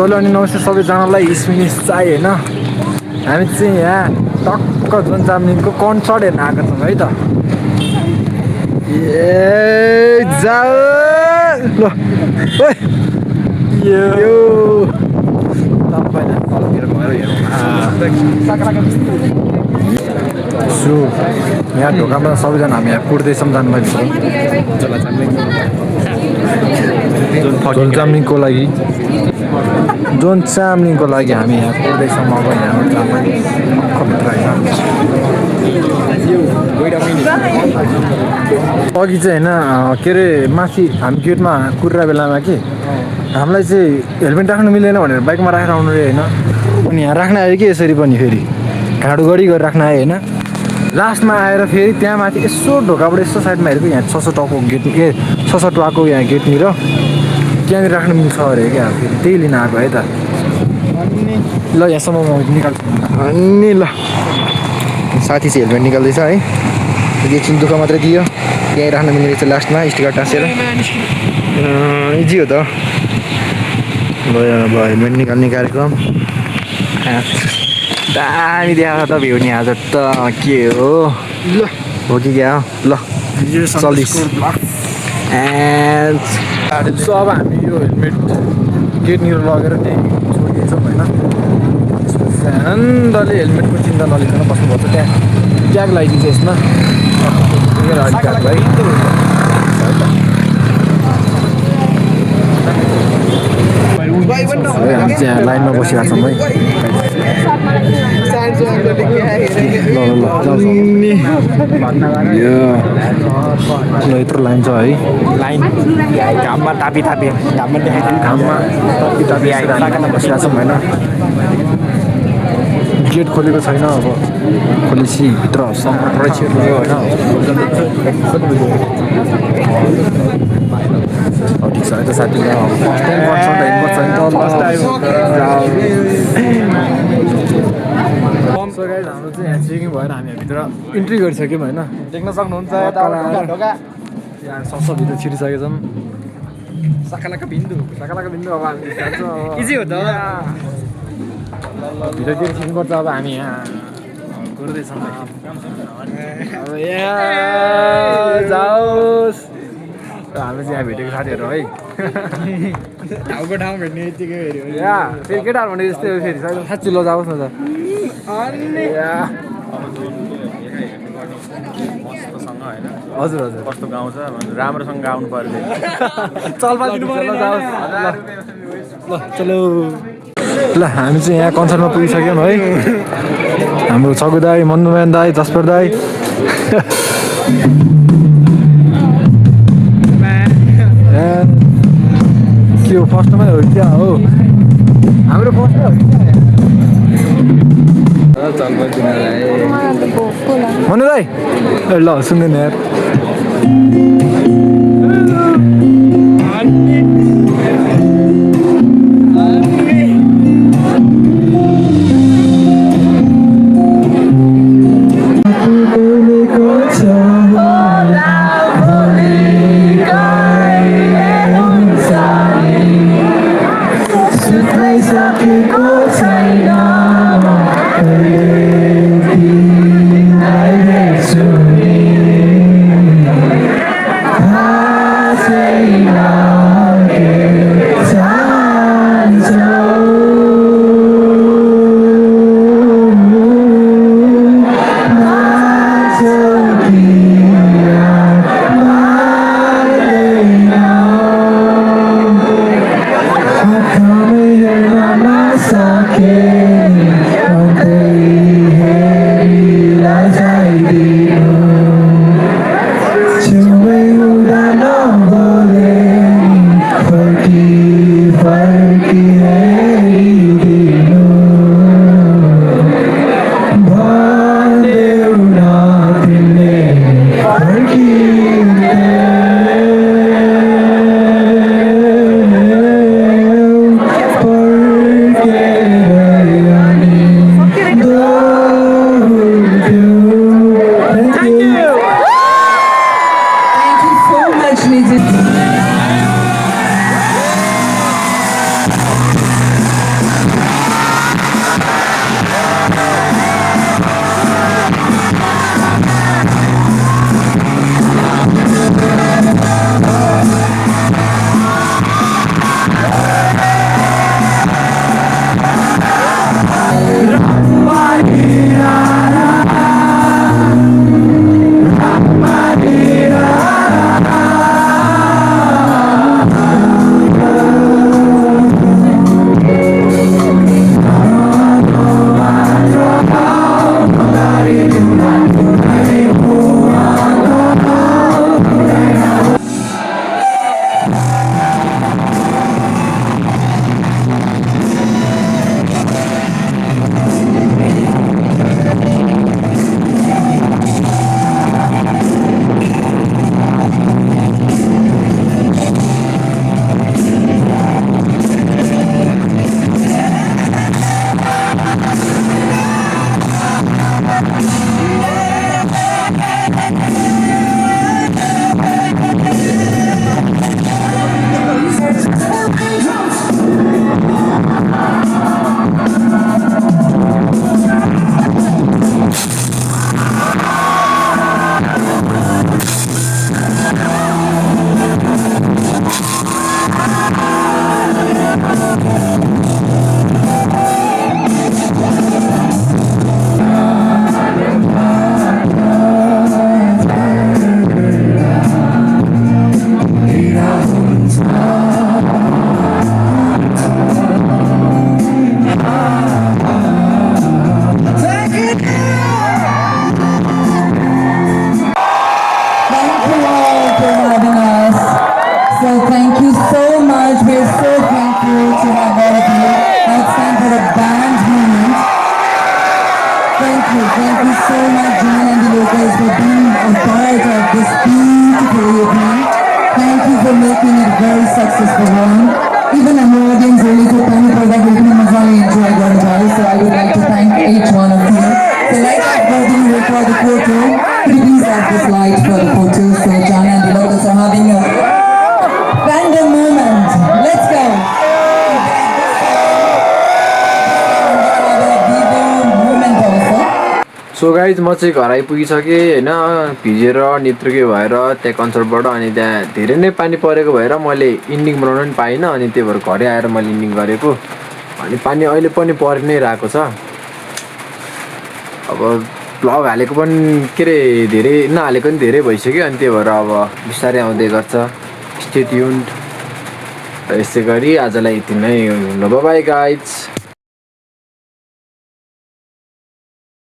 Hello अनि नमस्ते सबैजनालाई स्मिनिस चाइ होइन हामी चाहिँ यहाँ टक्क जुन चामलिङको कन्सर्ट हेर्न आएको छौँ है त ए जाऊ ल ओइ यो तपाईँले गएर सो यहाँ ढोकामा सबैजना हामी यहाँ कुट्दैछौँ जानुभएको चामलिङको लागि जोन चामलिङको लागि हामी यहाँ कुर्दैछौँ अब यहाँ अघि चाहिँ होइन के अरे माथि हामी गेटमा कुरेर बेलामा कि हामीलाई चाहिँ हेलमेट राख्नु मिलेन भनेर बाइकमा राखेर आउनु रे होइन अनि यहाँ राख्न आयो कि यसरी पनि फेरि घाँडो गरी राख्न आयो होइन लास्टमा आएर फेरि त्यहाँ माथि यसो ढोकाबाट यसो साइडमा हेरेको यहाँ 600 गेट ए 600 टुवाको यहाँ गेटनिर त्यहाँनिर राख्नु मिल्छ अरे क्या फेरि त्यही लिन आएको है त ल यहाँसम्म निकाल्छु अनि ल साथी चाहिँ हेलमेट निकाल्दैछ है एकछिन दुःख मात्रै दियो त्यहीँ राख्नु मिल्ने रहेछ लास्टमा स्टिकर टाँसेर इजी हो त ल हेलमेट निकाल्ने कार्यक्रम दामी देखाएको त भ्यू नि आज त के हो ल हो कि क्या ल चल्दिस सो अब हामी यो हेलमेट गेटनिर लगेर त्यहीँ छोडिदिन्छौँ होइन सानोले हेलमेटको चिन्ता नलिकन बस्नुपर्छ त्यहाँ ट्याग लगाइदिन्छ यसमा हामी चाहिँ लाइनमा बसिरहेको छौँ है ल यत्रो लाइन छ है लाइन घाममा तापी घाममा बसिरहेको छौँ होइन गेट खोलेको छैन अब खोलेपछि भित्र समुद्र छिर्यो होइन ठिक छ है त साथी फर्स्ट टाइम सो गाइज हाम्रो चाहिँ यहाँ चेकिङ भएर हामी भित्र इन्ट्री गरिसक्यौँ होइन देख्न सक्नुहुन्छ यहाँ भित्र छिरिसकेछौँ साकालाका बिन्दु अब हामी इजी हो त भित्रतिर छिर्नुपर्छ अब हामी यहाँ गर्दैछौँ अब यहाँ जाओस् हामी चाहिँ यहाँ भेटेको साथीहरू है ठाउँको ठाउँ भेट्ने यतिकै हेऱ्यो यहाँ फेरि केटाहरू भने जस्तै हो फेरि साँच्ची ल जाओस् न त हजुर हजुर कस्तो गाउँ छ राम्रोसँग गाउनु पर्ने ल चलो ल हामी चाहिँ यहाँ कन्सर्टमा पुगिसक्यौँ है हाम्रो छगु दाई मन्नुमेन दाई जसपर दाई के हो फर्स्टमै हो क्या हो हाम्रो फर्स्टमै हो मन्नु दाई ल सुन्दैन यार thank you so much, John and the locals, for being a part of this beautiful evening. Thank you for making it very successful one. Even our audience really took time for that. We're going to enjoy going by. So I would like to thank each one of you. So let us go to for the photo. Could you please have this light for the photo? So John and the locals are having a random moment. Let's go. Moment also. So guys म चाहिँ घर आइपुगिसकेँ होइन भिजेर नित्रुके भएर त्यहाँ कन्सर्टबाट अनि त्यहाँ धेरै नै पानी परेको भएर मैले इन्डिङ बनाउन पनि पाइनँ अनि त्यही भएर घरै आएर मैले इन्डिङ गरेको अनि पानी अहिले पनि परि नै रहेको छ अब भ्लग हालेको पनि के अरे धेरै नहालेको पनि धेरै भइसक्यो अनि त्यही भएर अब बिस्तारै आउँदै गर्छ स्टे ट्युन्ड यसै गरी आजलाई यति नै ल बाइ बाइ गाइज